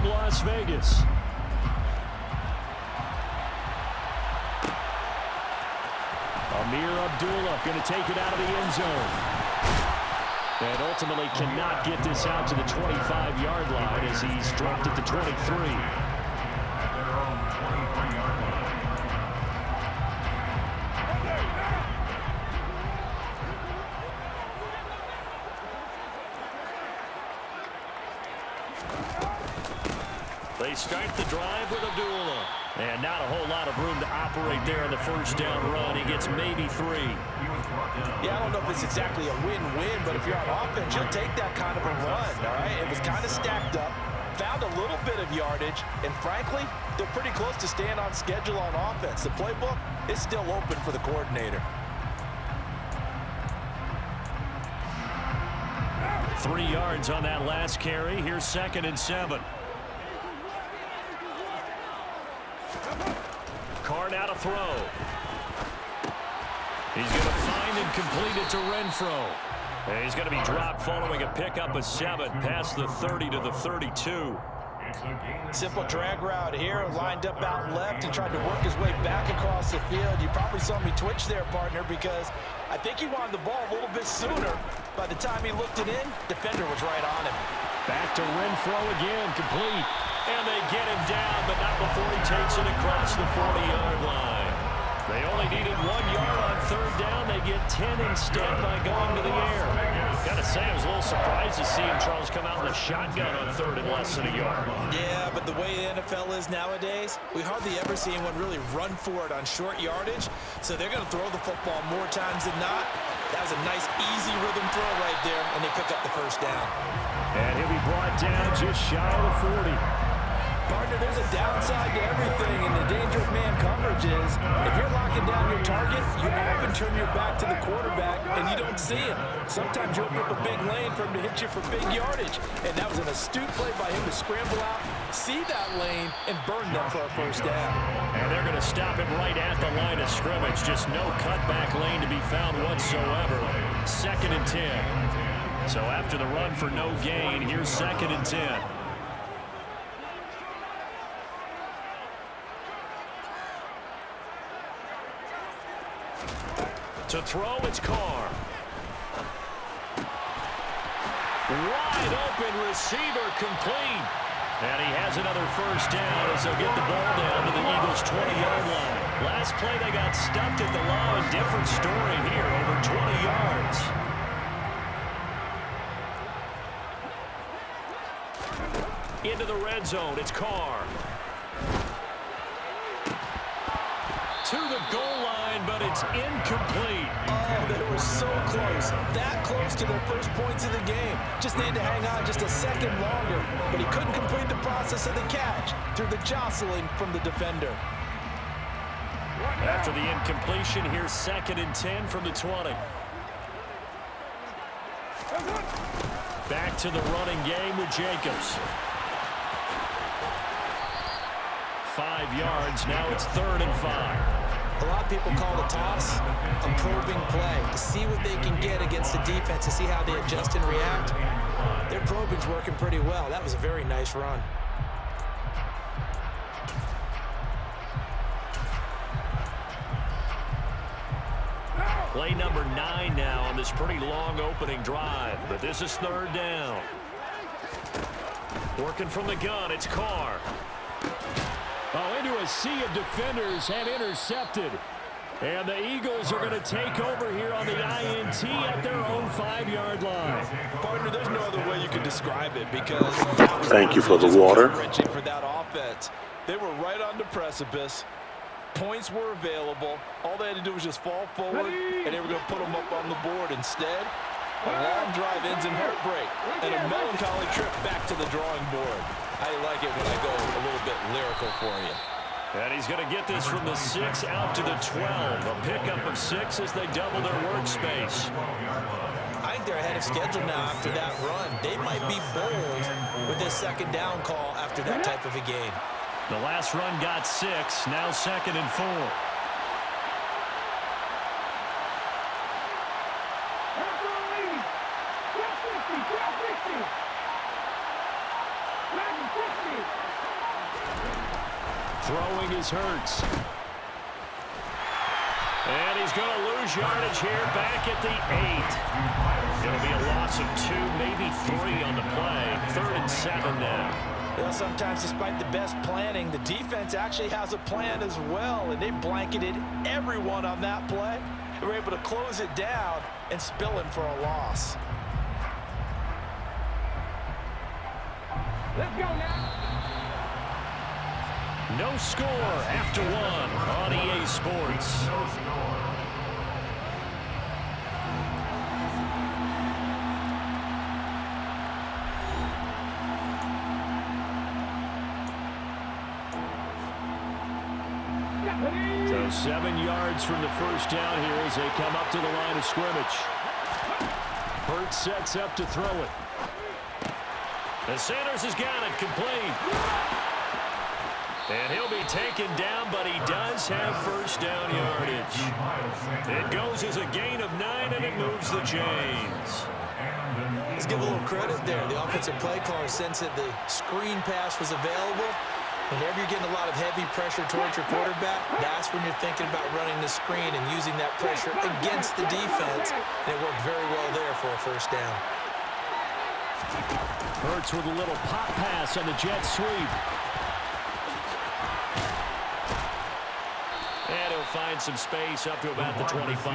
Las Vegas. Amir Abdullah going to take it out of the end zone. And ultimately cannot get this out to the 25-yard line as he's dropped at the 23. They start the drive with Abdullah. And not a whole lot of room to operate there on the first down run. He gets maybe 3. Yeah, I don't know if it's exactly a win-win, but if you're on offense, you'll take that kind of a run, all right? It was kind of stacked up, found a little bit of yardage, and frankly, they're pretty close to staying on schedule on offense. The playbook is still open for the coordinator. 3 yards on that last carry. Here's 2nd and 7. Carr now to throw. He's going to find and complete it to Renfro. And he's going to be dropped following a pickup of 7 past the 30 to the 32. Simple drag route here, lined up out left and tried to work his way back across the field. You probably saw me twitch there, partner, because I think he wanted the ball a little bit sooner. By the time he looked it in, defender was right on him. Back to Renfro again, complete. And they get him down, but not before he takes it across the 40-yard line. They only needed 1 yard on 3rd down. They get 10 instead by going to the air. Gotta say, I was a little surprised to see him, Charles, come out in the shotgun on 3rd and less than a yard. Yeah, but the way the NFL is nowadays, we hardly ever see anyone really run for it on short yardage. So they're going to throw the football more times than not. That was a nice, easy rhythm throw right there, and they pick up the first down. And he'll be brought down just shy of the 40. Partner, there's a downside to everything, and the danger of man coverage is if you're locking down your target, you often turn your back to the quarterback, and you don't see him. Sometimes you open up a big lane for him to hit you for big yardage, and that was an astute play by him to scramble out, see that lane, and burn them for a first down. And they're going to stop him right at the line of scrimmage. Just no cutback lane to be found whatsoever. 2nd and 10. So after the run for no gain, here's 2nd and 10. To throw, it's Carr. Wide open receiver, complete. And he has another first down as they'll get the ball down to the Eagles' 20-yard line. Last play, they got stuffed at the line. Different story here, over 20 yards. Into the red zone, it's Carr. To the goal line, but it's incomplete. Oh, they were so close. That close to their first points of the game. Just needed to hang on just a second longer, but he couldn't complete the process of the catch through the jostling from the defender. After the incompletion, here's 2nd and 10 from the 20. Back to the running game with Jacobs. 5 yards, now it's 3rd and 5. A lot of people call the toss a probing play to see what they can get against the defense, to see how they adjust and react. Their probing's working pretty well. That was a very nice run. Play number 9 now on this pretty long opening drive, but this is 3rd down. Working from the gun, it's Carr. Oh, into a sea of defenders and intercepted. And the Eagles are going to take over here on the INT at their own 5-yard line. Partner, there's no other way you can describe it because thank you for the water. For that offense. They were right on the precipice. Points were available. All they had to do was just fall forward, and they were going to put them up on the board. Instead, a long drive ends in heartbreak and a melancholy trip back to the drawing board. I like it when I go a little bit lyrical for you. And he's going to get this from the 6 out to the 12. A pickup of 6 as they double their workspace. I think they're ahead of schedule now after that run. They might be bold with this 2nd down call after that type of a game. The last run got 6, now 2nd and 4. Throwing is Hurts. And he's going to lose yardage here back at the 8. It'll be a loss of 2, maybe 3 on the play. 3rd and 7 now. Well, sometimes despite the best planning, the defense actually has a plan as well, and they blanketed everyone on that play. They were able to close it down and spill in for a loss. Let's go now. No score after 1 on EA Sports. So 7 yards from the first down here as they come up to the line of scrimmage. Hurts sets up to throw it. And Sanders has got it complete. And he'll be taken down, but he does have first down yardage. It goes as a gain of 9, and it moves the chains. Let's give a little credit there. The offensive play caller sensed that the screen pass was available. Whenever you're getting a lot of heavy pressure towards your quarterback, that's when you're thinking about running the screen and using that pressure against the defense. And it worked very well there for a first down. Hurts with a little pop pass on the jet sweep. And he'll find some space up to about the 25.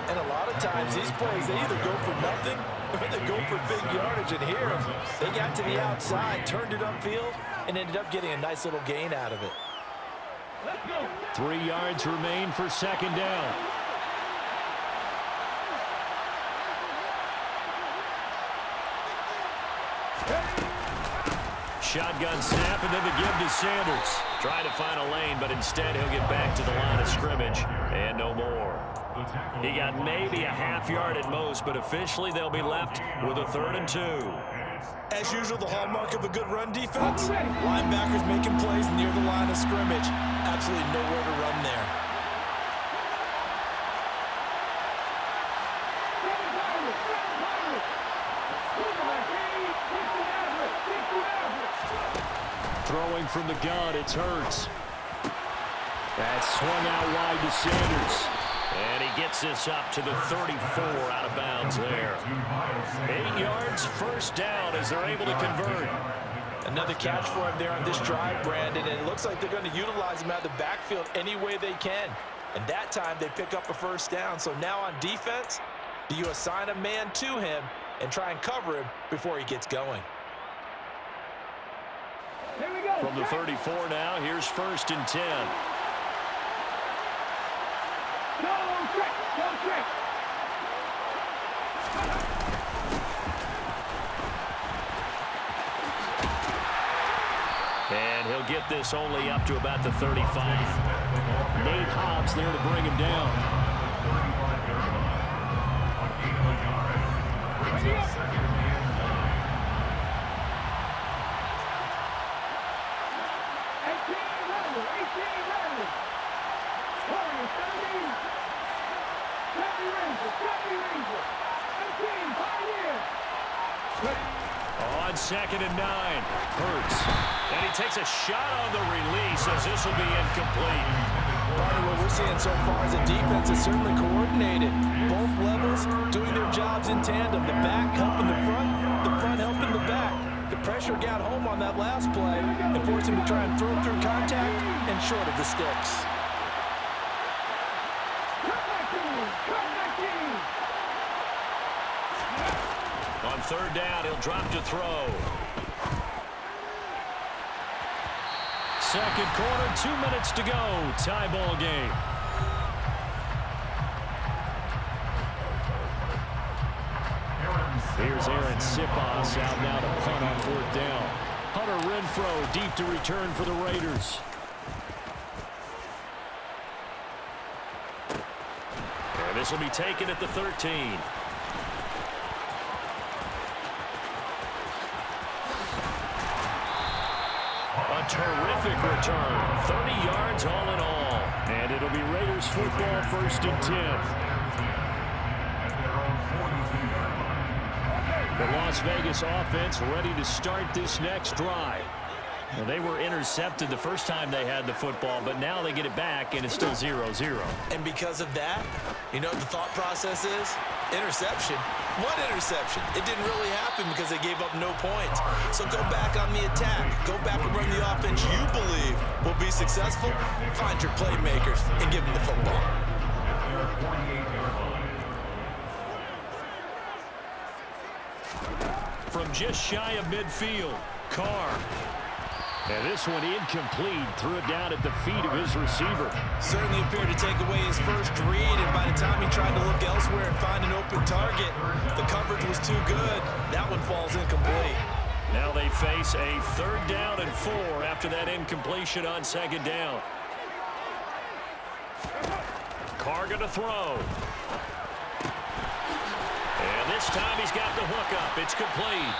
And a lot of times these plays, they either go for nothing or they go for big yardage. And here, they got to the outside, turned it upfield, and ended up getting a nice little gain out of it. 3 yards remain for second down. Shotgun snap, and then the give to Sanders. Trying to find a lane, but instead he'll get back to the line of scrimmage, and no more. He got maybe a half yard at most, but officially they'll be left with a 3rd and 2. As usual, the hallmark of a good run defense, linebackers making plays near the line of scrimmage. Absolutely nowhere to run there. Throwing from the gun, it's Hurts. That's swung out wide to Sanders. And he gets this up to the 34 out of bounds there. 8 yards, first down as they're able to convert. Another catch for him there on this drive, Brandon, and it looks like they're going to utilize him out of the backfield any way they can. And that time they pick up a first down. So now on defense, do you assign a man to him and try and cover him before he gets going? Here we go. From the 34 now, here's 1st and 10. No trick. No trick. And he'll get this only up to about the 35. Nate Hobbs there to bring him down. Ready up. 18 ready. Warriors, 17. 70 Rangers. 18, Pioneers. On 2nd and 9, Hurts. And he takes a shot on the release as this will be incomplete. What we're seeing so far is the defense is certainly coordinated. Both levels doing their jobs in tandem. The back helping the front helping the back. The pressure got home on that last play and forced him to try and throw through contact and short of the sticks. On 3rd down, he'll drop to throw. Second quarter, 2 minutes to go. Tie ball game. Here's Aaron Siposs out now to punt on 4th down. Hunter Renfrow deep to return for the Raiders. And this will be taken at the 13. A terrific return. 30 yards all in all. And it'll be Raiders football, 1st and 10. The Las Vegas offense ready to start this next drive. Well, they were intercepted the first time they had the football, but now they get it back, and it's still 0-0. And because of that, you know what the thought process is? Interception. What interception? It didn't really happen because they gave up no points. So go back on the attack. Go back and run the offense you believe will be successful. Find your playmakers and give them the football. From just shy of midfield, Carr. And this one incomplete. Threw it down at the feet of his receiver. Certainly appeared to take away his first read, and by the time he tried to look elsewhere and find an open target, the coverage was too good. That one falls incomplete. Now they face a 3rd down and 4 after that incompletion on 2nd down. Carr going to throw. And this time he's got the hook up. It's complete.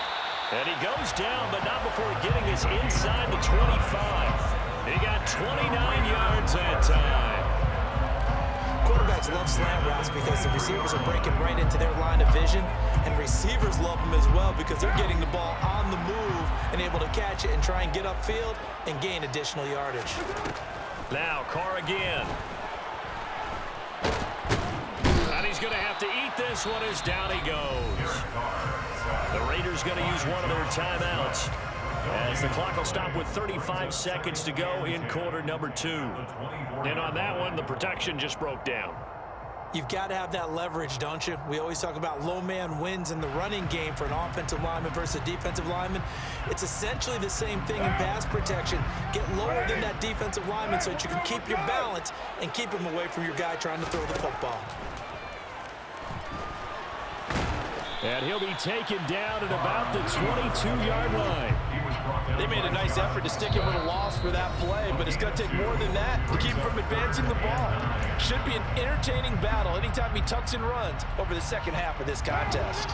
And he goes down, but not before getting us inside the 25. He got 29 yards that time. Quarterbacks love slant routes because the receivers are breaking right into their line of vision, and receivers love them as well because they're getting the ball on the move and able to catch it and try and get upfield and gain additional yardage. Now Carr again. And he's going to have to eat this one as down he goes. The Raiders going to use one of their timeouts as the clock will stop with 35 seconds to go in quarter number 2. And on that one, the protection just broke down. You've got to have that leverage, don't you? We always talk about low man wins in the running game for an offensive lineman versus a defensive lineman. It's essentially the same thing in pass protection. Get lower than that defensive lineman so that you can keep your balance and keep him away from your guy trying to throw the football. And he'll be taken down at about the 22-yard line. They made a nice effort to stick him with a loss for that play, but it's going to take more than that to keep him from advancing the ball. Should be an entertaining battle anytime he tucks and runs over the second half of this contest.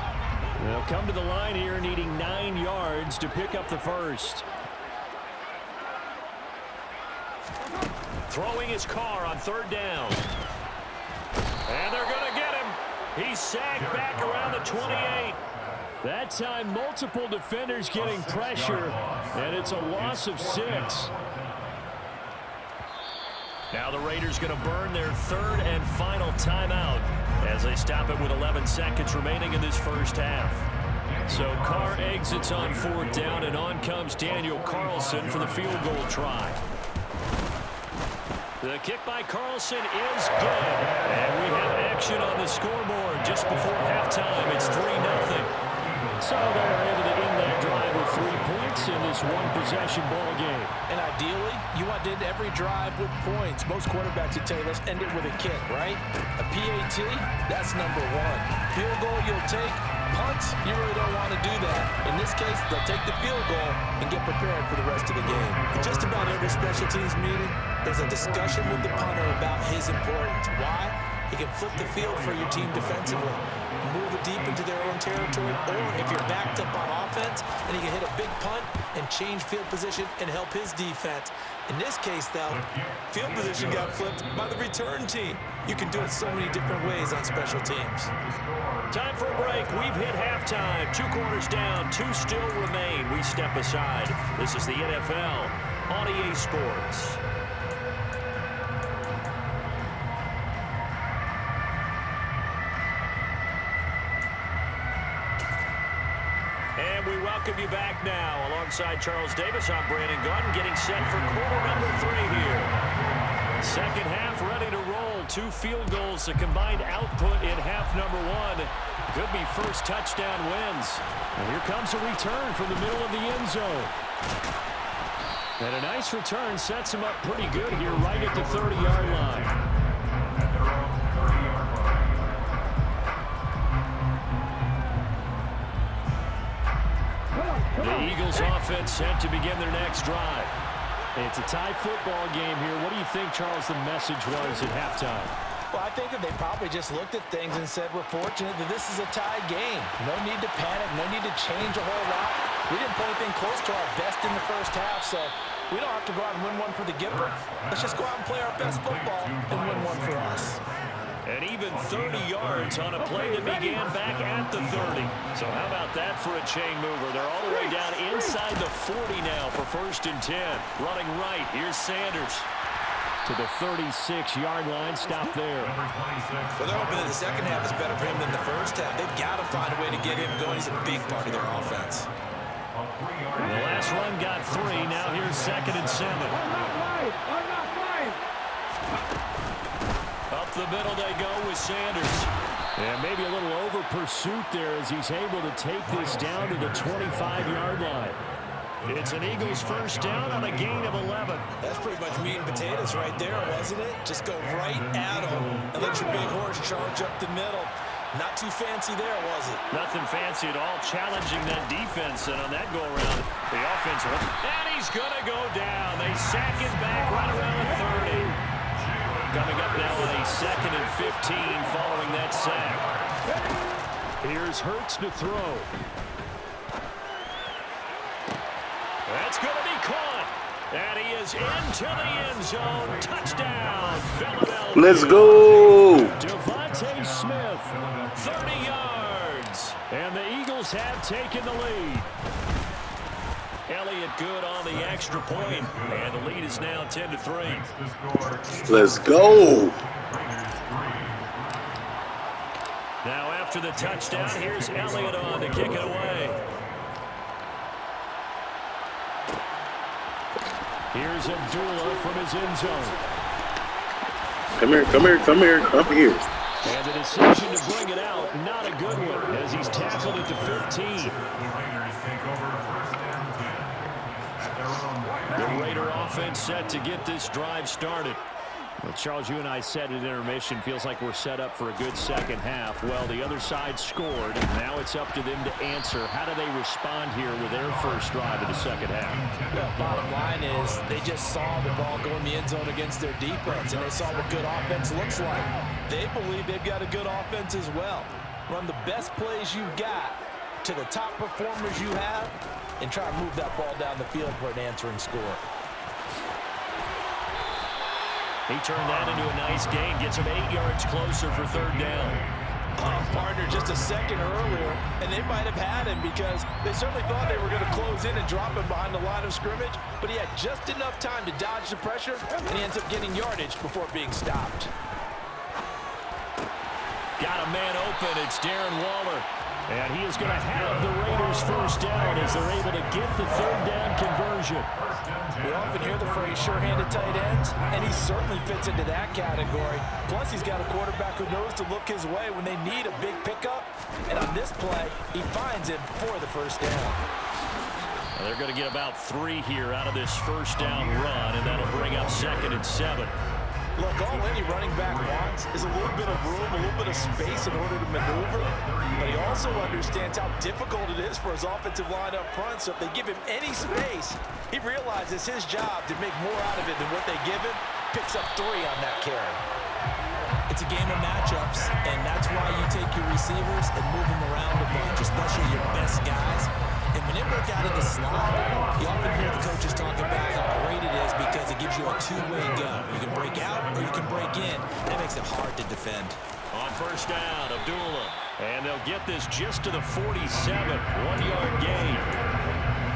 They'll come to the line here needing 9 yards to pick up the first. Throwing his Carr on 3rd down. And they're going to get him. He's sagged back around the 28. That time, multiple defenders getting pressure, and it's a loss of 6. Now the Raiders going to burn their 3rd and final timeout as they stop it with 11 seconds remaining in this first half. So Carr exits on 4th down, and on comes Daniel Carlson for the field goal try. The kick by Carlson is good. And we have action on the scoreboard just before halftime. It's 3-0. So they're able to end that drive with 3 points in this one-possession ball game. And ideally, you want to end every drive with points. Most quarterbacks would tell you, let's end it with a kick, right? A PAT, that's number 1. Field goal you'll take. Punts, you really don't want to do that. In this case, they'll take the field goal and get prepared for the rest of the game. In just about every special teams meeting, there's a discussion with the punter about his importance. Why? He can flip the field for your team defensively, move it deep into their own territory, or if you're backed up on offense, and he can hit a big punt and change field position and help his defense. In this case, though, field position got flipped by the return team. You can do it so many different ways on special teams. Time for a break. We've hit halftime. 2 quarters down, 2 still remain. We step aside. This is the NFL on EA Sports. And we welcome you back now. Alongside Charles Davis, I'm Brandon Gordon, getting set for quarter number 3 here. Second half ready to roll. 2 field goals, the combined output in half number 1. Could be first touchdown wins. And here comes a return from the middle of the end zone. And a nice return sets him up pretty good here right at the 30-yard line. The Eagles offense set to begin their next drive. It's a tie football game here. What do you think, Charles, the message was at halftime? Well, I think that they probably just looked at things and said, we're fortunate that this is a tie game. No need to panic, no need to change a whole lot. We didn't play anything close to our best in the first half, so we don't have to go out and win one for the Gipper. Let's just go out and play our best football and win one for us. And even 30 yards on a play that began back at the 30. So how about that for a chain mover? They're all the way down inside the 40 now for 1st and 10. Running right, here's Sanders. To the 36-yard line, stop there. Well, they're hoping that the second half is better for him than the first half. They've got to find a way to get him going. He's a big part of their offense. The last run got 3. Now here's 2nd and 7. Up the middle they go with Sanders. And maybe a little over pursuit there as he's able to take this down to the 25-yard line. It's an Eagles first down on a gain of 11. That's pretty much meat and potatoes right there, wasn't it? Just go right at him and let your big horse charge up the middle. Not too fancy there, was it? Nothing fancy at all, challenging that defense. And on that go-around, the offense, and he's going to go down. They sack it back right around the 30. Coming up now on a 2nd and 15 following that sack. Here's Hurts to throw. That's going to be caught. And he is into the end zone. Touchdown, Philadelphia. Let's go. Devontae Smith, 30 yards. And the Eagles have taken the lead. Elliott good on the extra point, and the lead is now 10-3. Let's go. Now after the touchdown, here's Elliott on to kick it away. Here's Abdullah from his end zone. Come here, come here, come here, come here. And the decision to bring it out, not a good one, as he's tackled at the 15. The Raider offense set to get this drive started. Well, Charles, you and I said at intermission, feels like we're set up for a good second half. Well, the other side scored. Now it's up to them to answer. How do they respond here with their first drive of the second half? Well, bottom line is they just saw the ball go in the end zone against their defense, and they saw what good offense looks like. They believe they've got a good offense as well. Run the best plays you've got to the top performers you have, and try to move that ball down the field for an answering score. He turned that into a nice gain, gets him 8 yards closer for 3rd down. Partner just a second earlier, and they might have had him because they certainly thought they were going to close in and drop him behind the line of scrimmage, but he had just enough time to dodge the pressure, and he ends up getting yardage before being stopped. Got a man open. It's Darren Waller. And he is going to have the Raiders first down as they're able to get the 3rd down conversion. We often hear the phrase sure-handed tight ends, and he certainly fits into that category. Plus, he's got a quarterback who knows to look his way when they need a big pickup. And on this play, he finds him for the first down. Well, they're going to get about 3 here out of this first down run, and that'll bring up 2nd and 7. Look, all any running back wants is a little bit of room, a little bit of space in order to maneuver. But he also understands how difficult it is for his offensive line up front. So if they give him any space, he realizes his job to make more out of it than what they give him. Picks up 3 on that carry. It's a game of matchups, and that's why you take your receivers and move them around a bunch, especially your best guys. And when they work out of the slot, you often hear the coaches talk about how great it is because it gives you a two-way go. You can break out or you can break in. That makes it hard to defend. On first down, Abdullah. And they'll get this just to the 47, 1-yard gain.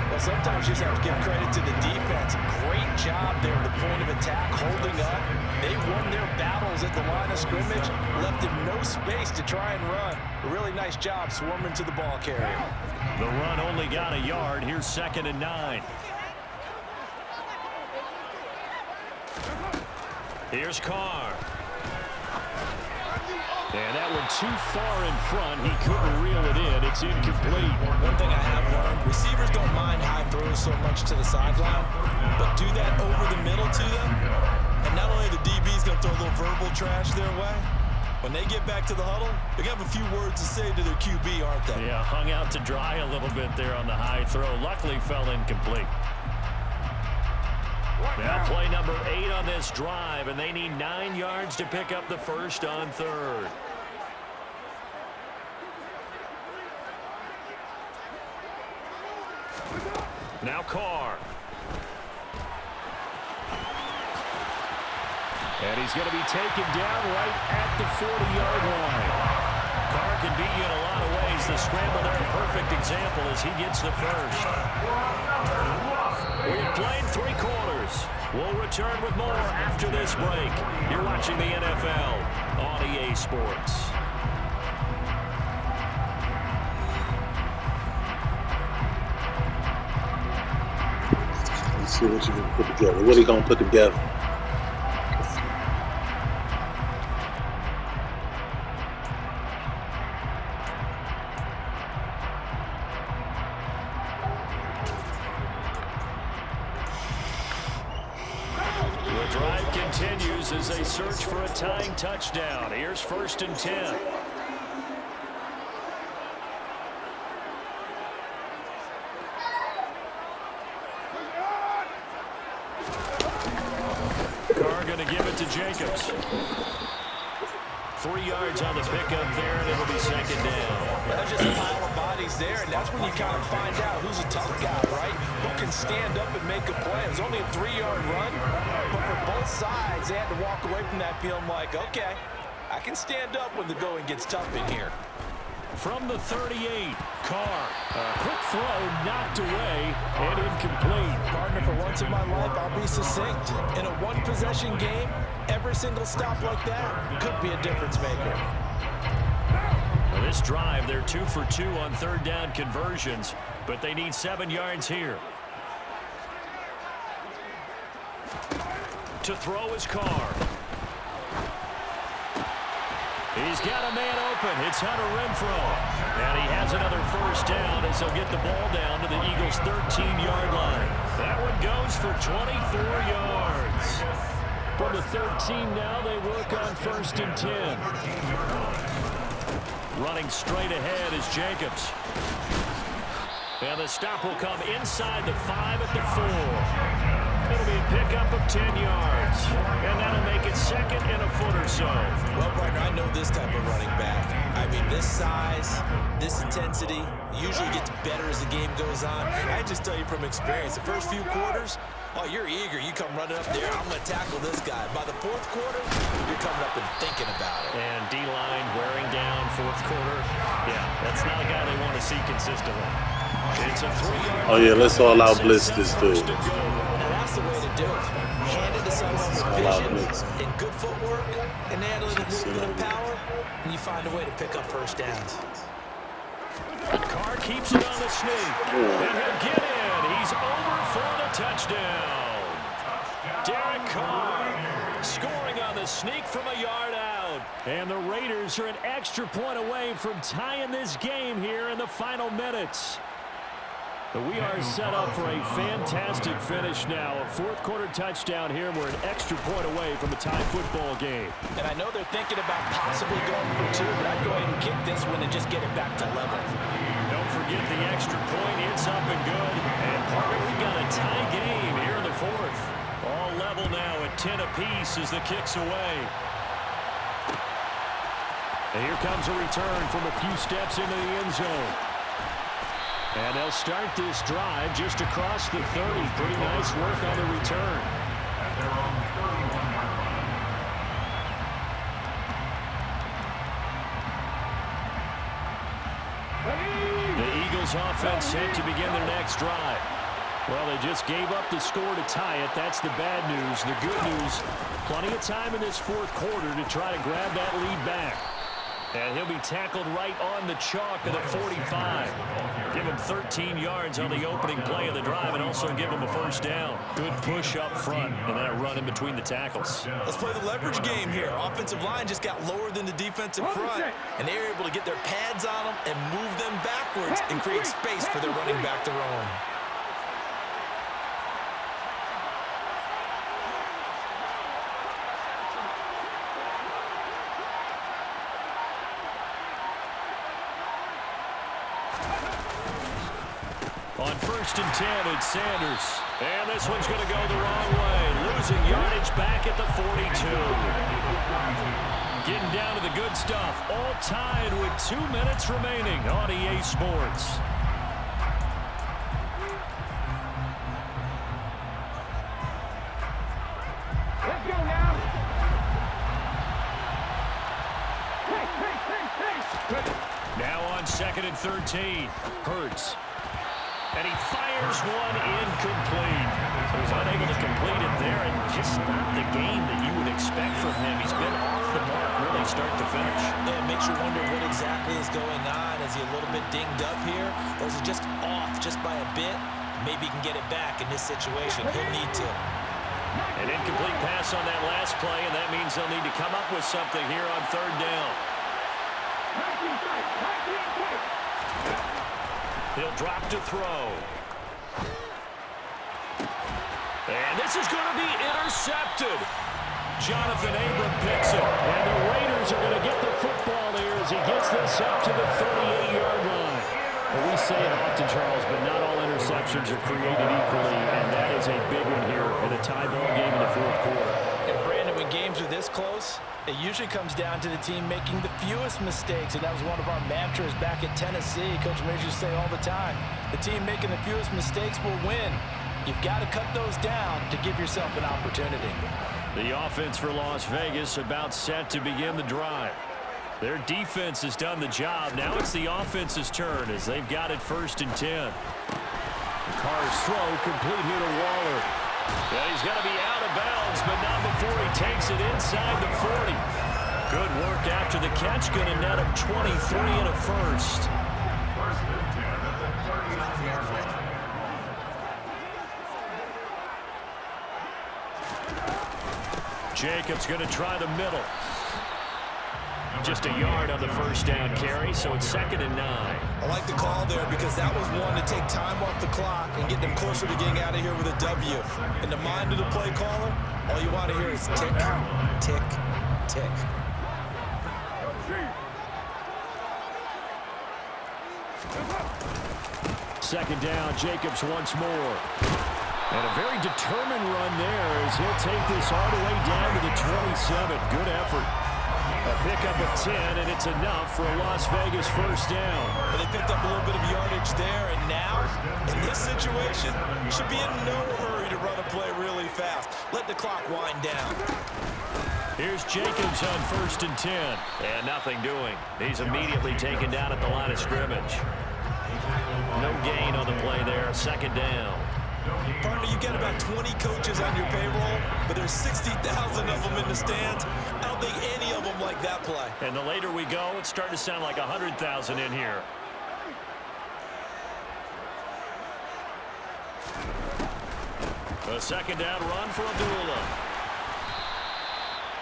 Well, sometimes you just have to give credit to the defense. Great job there at the point of attack, holding up. They won their battles at the line of scrimmage, left him no space to try and run. A really nice job swarming to the ball carrier. The run only got a yard. Here's 2nd and 9. Here's Carr. And that one too far in front. He couldn't reel it in. It's incomplete. One thing I have learned, receivers don't mind high throws so much to the sideline, but do that over the middle to them. And not only the DB's going to throw a little verbal trash their way, when they get back to the huddle, they have a few words to say to their QB, aren't they? Yeah, hung out to dry a little bit there on the high throw. Luckily fell incomplete. Now play number 8 on this drive, and they need 9 yards to pick up the first on 3rd. Now Carr. And he's going to be taken down right at the 40-yard line. Carr can beat you in a lot of ways. The scramble there, a perfect example as he gets the first. We've played 3 quarters. We'll return with more after this break. You're watching the NFL on EA Sports. Let's see what you can put together. What are you going to put together? The drive continues as they search for a tying touchdown. Here's 1st and 10. Carr going to give it to Jacobs. 3 yards on the pickup there, and it'll be 2nd down. That's just a pile of bodies there, and that's when you kind of find out who's a tough guy, right? Who can stand up and make a play. It was only a 3-yard run, but for both sides, they had to walk away from that feeling like, okay, I can stand up when the going gets tough in here. From the 38, Carr. A quick throw knocked away and incomplete. Partner, for once in my life, I'll be succinct. In a one-possession game, every single stop like that could be a difference maker. Well, this drive, they're 2 for 2 on 3rd down conversions, but they need 7 yards here. To throw is Carr. He's got a man open. It's Hunter Renfrow. And he has another 1st down as he'll get the ball down to the Eagles' 13-yard line. That one goes for 24 yards. From the 13 now, they work on 1st and 10. Running straight ahead is Jacobs. And the stop will come inside the 5 at the 4. It'll be a pickup of 10 yards. And that'll make it 2nd and a foot or so. Well, partner, I know this type of running back. I mean, this size, this intensity usually gets better as the game goes on. I just tell you from experience, the first few quarters, oh, you're eager. You come running up there, I'm going to tackle this guy. By the 4th quarter, you're coming up and thinking about it. And D-line wearing down 4th quarter. Yeah, that's not a guy they want to see consistently. It's a 3-yard. Oh, yeah, let's all out blitz this dude. That's the way to do it. Hand it to someone with vision and good footwork and handling a little bit of power, and you find a way to pick up 1st downs. Carr keeps it on the sneak. And he'll get in. He's over for the touchdown. Derek Carr scoring on the sneak from a yard out. And the Raiders are an extra point away from tying this game here in the final minutes. But we are set up for a fantastic finish now. A 4th quarter touchdown here. We're an extra point away from a tie football game. And I know they're thinking about possibly going for 2, but I'd go ahead and kick this one and just get it back to level. Don't forget the extra point. It's up and good. And partner, we've got a tie game here in the 4th. All level now at 10 apiece as the kick's away. And here comes a return from a few steps into the end zone. And they'll start this drive just across the 30. Pretty nice work on the return. The Eagles offense set to begin their next drive. Well, they just gave up the score to tie it. That's the bad news. The good news, plenty of time in this 4th quarter to try to grab that lead back. And he'll be tackled right on the chalk of the 45. Give him 13 yards on the opening play of the drive and also give him a 1st down. Good push up front and then a run in between the tackles. Let's play the leverage game here. Offensive line just got lower than the defensive front, and they were able to get their pads on them and move them backwards and create space for their running back to roam. On 1st and 10, it's Sanders. And this one's going to go the wrong way. Losing yardage back at the 42. Getting down to the good stuff. All tied with 2 minutes remaining on EA Sports. Let's go now. 2nd and 13. Hurts. And he fires one incomplete. He was unable to complete it there, and just not the game that you would expect from him. He's been off the mark really start to finish. Yeah, it makes you wonder what exactly is going on. Is he a little bit dinged up here, or is he just off just by a bit? Maybe he can get it back in this situation. He'll need to. An incomplete pass on that last play, and that means they'll need to come up with something here on 3rd down. He'll drop to throw. And this is going to be intercepted. Jonathan Abram picks it. And the Raiders are going to get the football here as he gets this up to the 38-yard line. Well, we say it often, Charles, but not all interceptions are created equally, and that is a big one here in a tie ball game in the 4th quarter. And Brandon, when games are this close, it usually comes down to the team making the fewest mistakes, and that was one of our mantras back at Tennessee. Coach Major used to say all the time, the team making the fewest mistakes will win. You've got to cut those down to give yourself an opportunity. The offense for Las Vegas about set to begin the drive. Their defense has done the job. Now it's the offense's turn as they've got it 1st and 10. Carr's throw complete here to Waller. Yeah, he's going to be out of bounds, but not before he takes it inside the 40. Good work after the catch. Going to net him 23 and a first. Jacobs going to try the middle. Just a yard on the 1st down carry, so it's 2nd and 9. I like the call there because that was one to take time off the clock and get them closer to getting out of here with a W. In the mind of the play caller, all you want to hear is tick, tick, tick. Second down, Jacobs once more. And a very determined run there as he'll take this all the way down to the 27. Good effort. A pickup of 10, and it's enough for a Las Vegas 1st down. But they picked up a little bit of yardage there, and now, in this situation, should be in no hurry to run a play really fast. Let the clock wind down. Here's Jacobs on 1st and 10. And nothing doing. He's immediately taken down at the line of scrimmage. No gain on the play there. 2nd down. Partner, you got about 20 coaches on your payroll, but there's 60,000 of them in the stands. I don't think any of them like that play. And the later we go, it's starting to sound like 100,000 in here. A 2nd down run for Abdullah.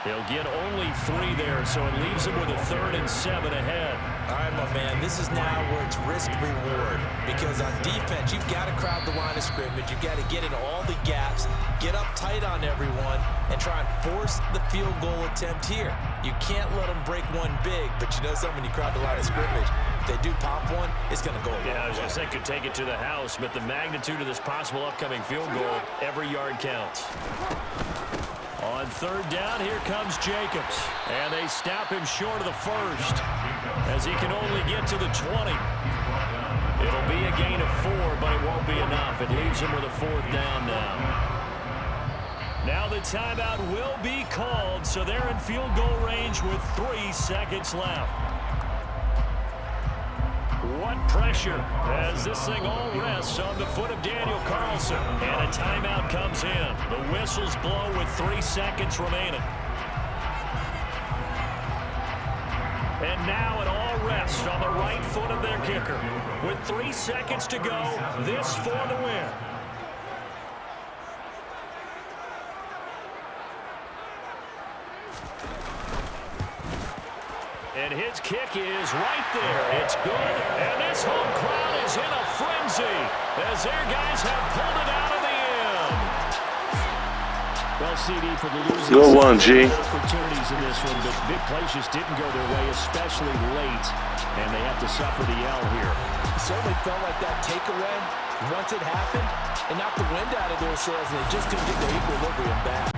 He'll get only 3 there, so it leaves him with a 3rd and 7 ahead. All right, my man, this is now where it's risk-reward. Because on defense, you've got to crowd the line of scrimmage. You've got to get in all the gaps, get up tight on everyone, and try and force the field goal attempt here. You can't let them break one big, but you know something, when you crowd the line of scrimmage, if they do pop one, it's going to go a long way. Yeah, I was going to say could take it to the house, but the magnitude of this possible upcoming field goal, every yard counts. On 3rd down, here comes Jacobs. And they stop him short of the 1st as he can only get to the 20. It'll be a gain of 4, but it won't be enough. It leaves him with a 4th down now. Now the timeout will be called, so they're in field goal range with 3 seconds left. What pressure as this thing all rests on the foot of Daniel Carlson. And a timeout comes in. The whistles blow with 3 seconds remaining. And now it all rests on the right foot of their kicker. With 3 seconds to go, this for the win. And his kick is right there. It's good. And this home crowd is in a frenzy as their guys have pulled it out of the end. Well, CD, for the losers, good one, G. Opportunities in this one, but big plays just didn't go their way, especially late, and they have to suffer the L here. It certainly felt like that takeaway, once it happened, it knocked the wind out of their sails, and they just couldn't get their equilibrium back.